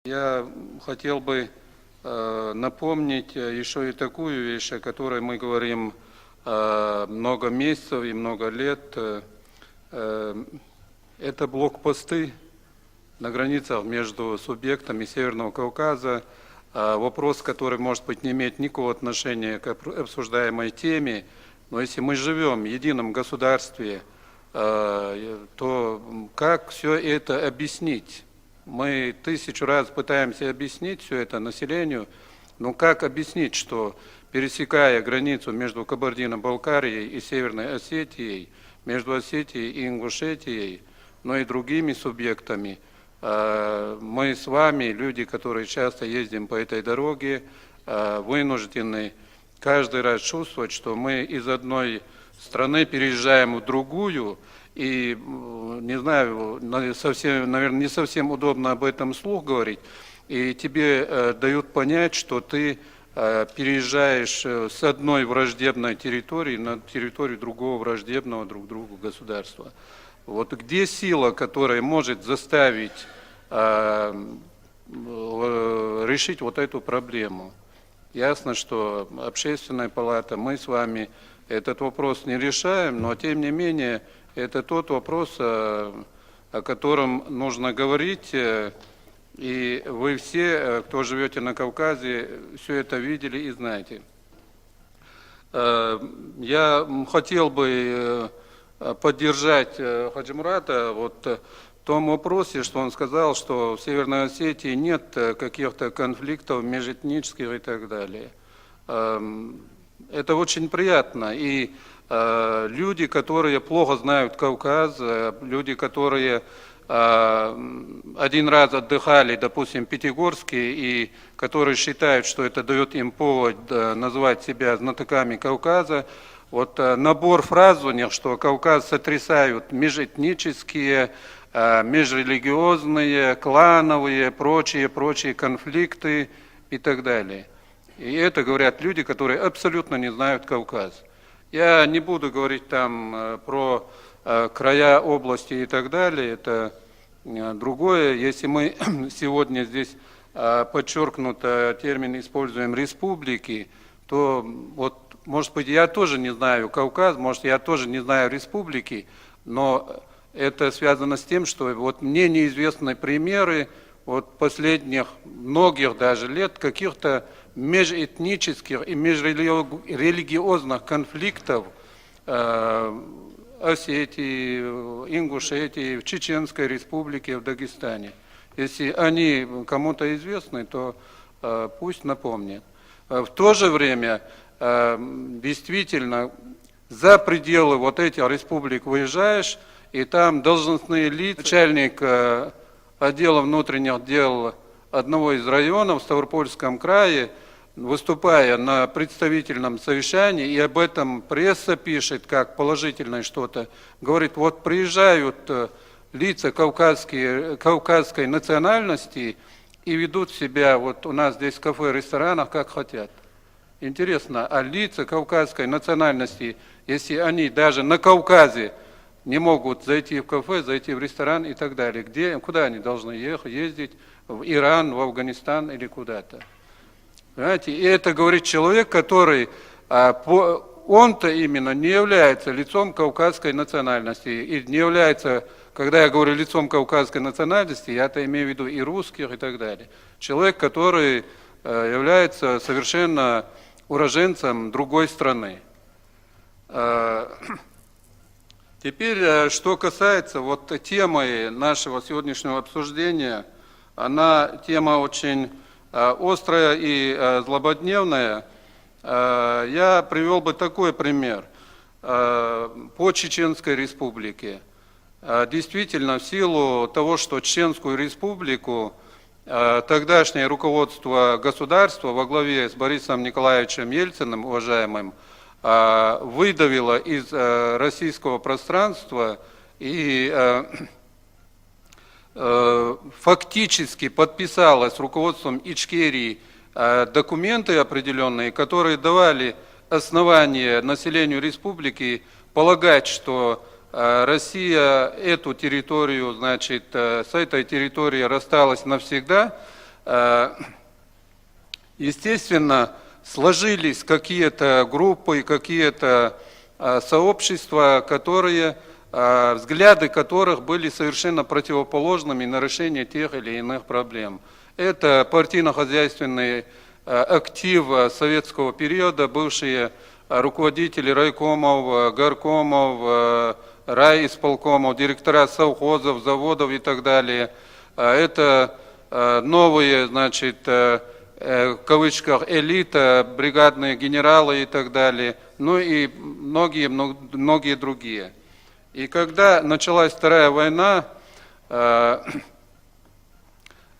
Я хотел бы напомнить еще и такую вещь, о которой мы говорим много месяцев и много лет. Это блокпосты на границах между субъектами Северного Кавказа. Вопрос, который, может быть, не имеет никакого отношения к обсуждаемой теме, но если мы живем в едином государстве, то как все это объяснить? Мы 1000 раз пытаемся объяснить все это населению, но как объяснить, что пересекая границу между Кабардино-Балкарией и Северной Осетией, между Осетией и Ингушетией, но и другими субъектами, мы с вами, люди, которые часто ездим по этой дороге, вынуждены каждый раз чувствовать, что мы из одной страны переезжаем в другую, и, не знаю, наверное, не совсем удобно об этом вслух говорить, и тебе дают понять, что ты переезжаешь с одной враждебной территории на территорию другого враждебного друг другу государства. Вот где сила, которая может заставить решить вот эту проблему? Ясно, что Общественная палата, мы с вами этот вопрос не решаем, но тем не менее это тот вопрос, о котором нужно говорить, и вы все, кто живете на Кавказе, все это видели и знаете. Я хотел бы поддержать Хаджимурата вот в том вопросе, что он сказал, что в Северной Осетии нет каких-то конфликтов межэтнических и так далее. Это очень приятно. И люди, которые плохо знают Кавказ, люди, которые один раз отдыхали, допустим, в Пятигорске, и которые считают, что это дает им повод назвать себя знатоками Кавказа, вот набор фраз у них, что Кавказ сотрясают межэтнические, межрелигиозные, клановые, прочие конфликты и так далее. И это говорят люди, которые абсолютно не знают Кавказ. Я не буду говорить там про края области и так далее, это другое. Если мы сегодня здесь подчеркнуто термин используем республики, то вот, может быть, я тоже не знаю Кавказ, может, я тоже не знаю республики, но это связано с тем, что вот мне неизвестны примеры вот последних многих даже лет каких-то межэтнических и межрелигиозных конфликтов Осетии, Ингушетии, в Чеченской республике, в Дагестане. Если они кому-то известны, то пусть напомнят. В то же время действительно за пределы вот этих республик выезжаешь, и там должностные лица, начальник отдела внутренних дел одного из районов в Ставропольском крае, выступая на представительном совещании, и об этом пресса пишет, как положительное что-то, говорит, вот приезжают лица кавказской национальности и ведут себя, вот у нас здесь в кафе, ресторанах, как хотят. Интересно, а лица кавказской национальности, если они даже на Кавказе не могут зайти в кафе, зайти в ресторан и так далее, куда они должны ехать, ездить? В Иран, в Афганистан или куда-то? Понимаете? И это говорит человек, который, он-то именно не является лицом кавказской национальности. И не является, когда я говорю лицом кавказской национальности, я-то имею в виду и русских и так далее. Человек, который является совершенно уроженцем другой страны. Теперь, что касается вот темы нашего сегодняшнего обсуждения, она тема очень острая и злободневная. Я привел бы такой пример. По Чеченской республике. Действительно, в силу того, что Чеченскую республику тогдашнее руководство государства во главе с Борисом Николаевичем Ельциным, уважаемым, выдавило из российского пространства и фактически подписала с руководством Ичкерии документы определенные, которые давали основание населению республики полагать, что Россия эту территорию, значит, с этой территорией рассталась навсегда, естественно, сложились какие-то группы, какие-то сообщества, взгляды которых были совершенно противоположными на решение тех или иных проблем. Это партийно-хозяйственный актив советского периода, бывшие руководители райкомов, горкомов, райисполкомов, директора совхозов, заводов и так далее. Это новые, значит, в кавычках элита, бригадные генералы и так далее, ну и многие другие. И когда началась Вторая война,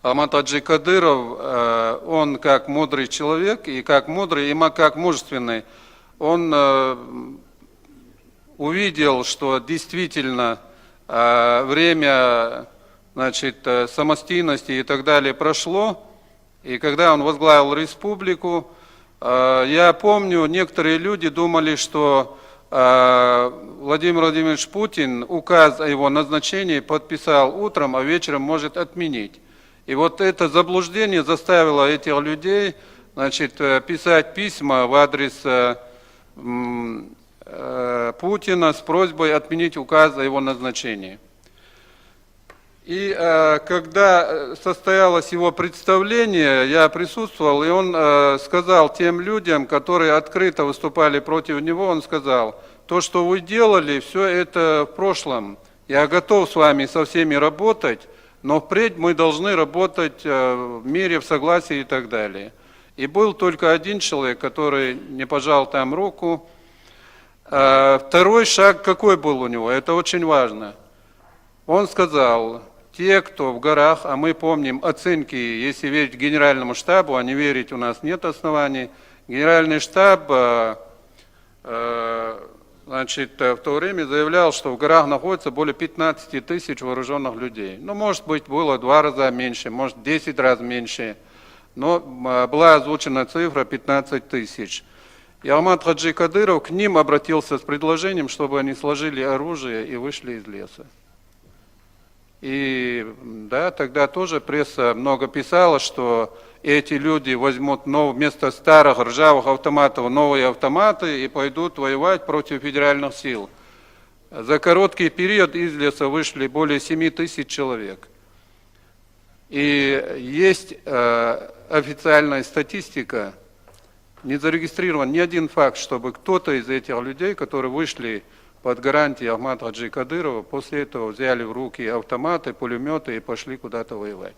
Алмаз Хаджи Кадыров, он как мудрый человек, и как мужественный, он увидел, что действительно время, значит, самостийности и так далее прошло, и когда он возглавил республику, я помню, некоторые люди думали, что Владимир Владимирович Путин указ о его назначении подписал утром, а вечером может отменить. И вот это заблуждение заставило этих людей, значит, писать письма в адрес Путина с просьбой отменить указ о его назначении. И когда состоялось его представление, я присутствовал, и он сказал тем людям, которые открыто выступали против него, он сказал: то, что вы делали, все это в прошлом. Я готов с вами со всеми работать, но впредь мы должны работать в мире, в согласии и так далее. И был только один человек, который не пожал там руку. Второй шаг какой был у него? Это очень важно. Он сказал: те, кто в горах, а мы помним оценки, если верить Генеральному штабу, а не верить у нас нет оснований, Генеральный штаб, значит, в то время заявлял, что в горах находится более 15 тысяч вооруженных людей. Ну, может быть, было 2 раза меньше, может, 10 раз меньше, но была озвучена цифра 15 тысяч. И Алмаз Хаджи Кадыров к ним обратился с предложением, чтобы они сложили оружие и вышли из леса. И да, тогда тоже пресса много писала, что эти люди возьмут вместо старых ржавых автоматов новые автоматы и пойдут воевать против федеральных сил. За короткий период из леса вышли более 7 тысяч человек. И есть официальная статистика, не зарегистрирован ни один факт, чтобы кто-то из этих людей, которые вышли под гарантией Алмаза Хаджи Кадырова, после этого взяли в руки автоматы, пулеметы и пошли куда-то воевать.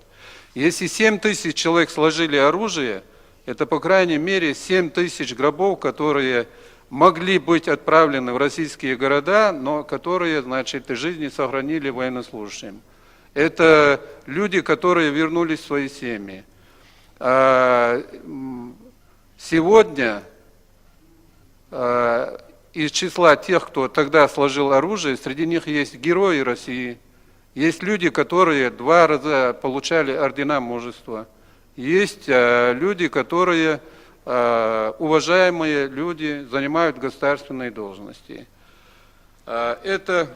Если 7 тысяч человек сложили оружие, это по крайней мере 7 тысяч гробов, которые могли быть отправлены в российские города, но которые, значит, жизни сохранили военнослужащим. Это люди, которые вернулись в свои семьи. Сегодня из числа тех, кто тогда сложил оружие, среди них есть герои России, есть люди, которые 2 раза получали ордена мужества, есть люди, которые, уважаемые люди, занимают государственные должности. Это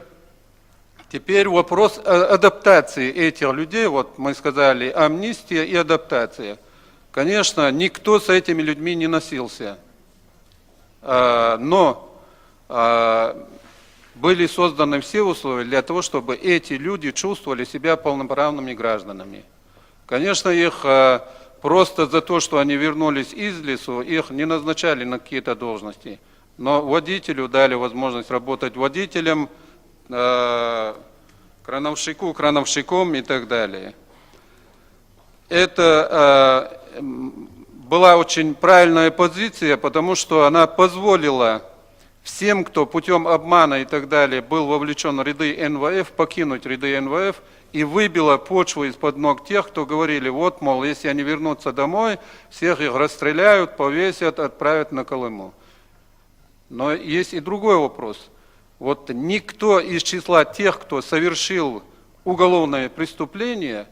теперь вопрос адаптации этих людей, вот мы сказали, амнистия и адаптация. Конечно, никто с этими людьми не носился, но были созданы все условия для того, чтобы эти люди чувствовали себя полноправными гражданами. Конечно, их просто за то, что они вернулись из лесу, их не назначали на какие-то должности, но водителю дали возможность работать водителем, крановщиком и так далее. Это была очень правильная позиция, потому что она позволила всем, кто путем обмана и так далее был вовлечен в ряды НВФ, покинуть ряды НВФ, и выбила почву из-под ног тех, кто говорили: вот, мол, если они вернутся домой, всех их расстреляют, повесят, отправят на Колыму. Но есть и другой вопрос. Вот никто из числа тех, кто совершил уголовное преступление,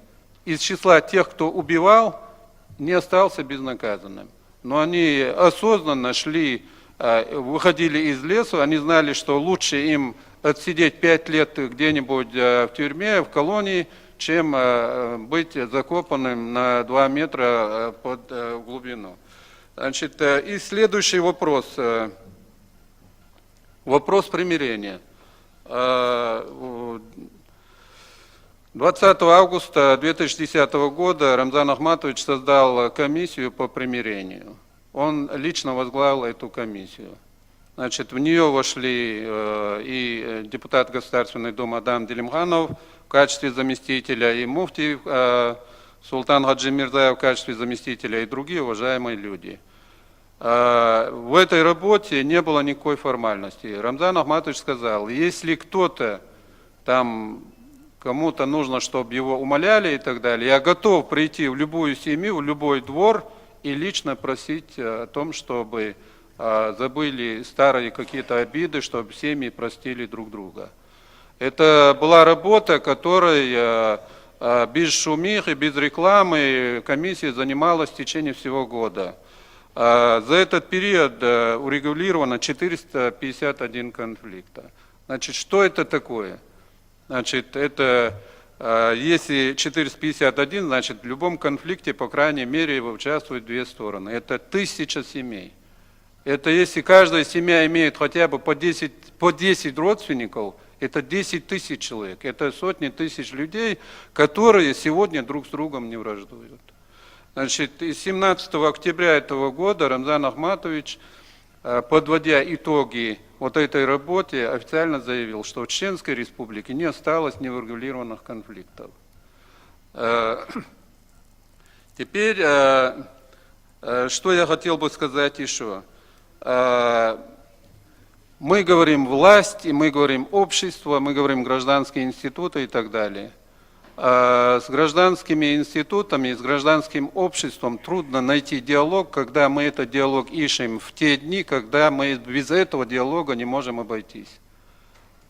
из числа тех, кто убивал, не остался безнаказанным. Но они осознанно шли, выходили из леса, они знали, что лучше им отсидеть 5 лет где-нибудь в тюрьме, в колонии, чем быть закопанным на 2 метра под глубину. Значит, и следующий вопрос. Вопрос примирения. 20 августа 2010 года Рамзан Ахматович создал комиссию по примирению. Он лично возглавил эту комиссию. Значит, в нее вошли и депутат Государственной Думы Адам Делимханов в качестве заместителя, и муфтий Султан Хаджи Мирзаев в качестве заместителя, и другие уважаемые люди. В этой работе не было никакой формальности. Рамзан Ахматович сказал, если кто-то там, кому-то нужно, чтобы его умоляли и так далее, я готов прийти в любую семью, в любой двор и лично просить о том, чтобы забыли старые какие-то обиды, чтобы семьи простили друг друга. Это была работа, которой без шумихи, без рекламы комиссия занималась в течение всего года. За этот период урегулировано 451 конфликта. Значит, что это такое? Значит, это, если 451, значит, в любом конфликте, по крайней мере, участвуют 2 стороны. Это 1000 семей. Это если каждая семья имеет хотя бы по 10 родственников, это 10 000 человек. Это сотни тысяч людей, которые сегодня друг с другом не враждуют. Значит, 17 октября этого года Рамзан Ахматович, подводя итоги вот этой работе, официально заявил, что в Чеченской Республике не осталось неурегулированных конфликтов. Теперь, что я хотел бы сказать еще. Мы говорим власть, и мы говорим общество, мы говорим гражданские институты и так далее. С гражданскими институтами, с гражданским обществом трудно найти диалог, когда мы этот диалог ищем в те дни, когда мы без этого диалога не можем обойтись.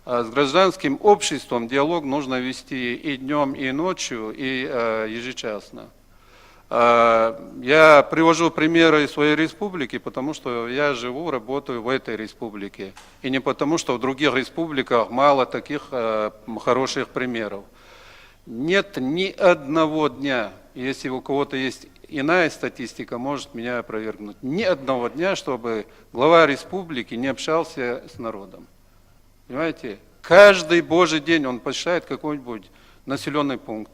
С гражданским обществом диалог нужно вести и днем, и ночью, и ежечасно. Я привожу примеры из своей республики, потому что я живу, работаю в этой республике. И не потому, что в других республиках мало таких хороших примеров. Нет ни одного дня, если у кого-то есть иная статистика, может меня опровергнуть, ни одного дня, чтобы глава республики не общался с народом. Понимаете? Каждый божий день он посещает какой-нибудь населенный пункт.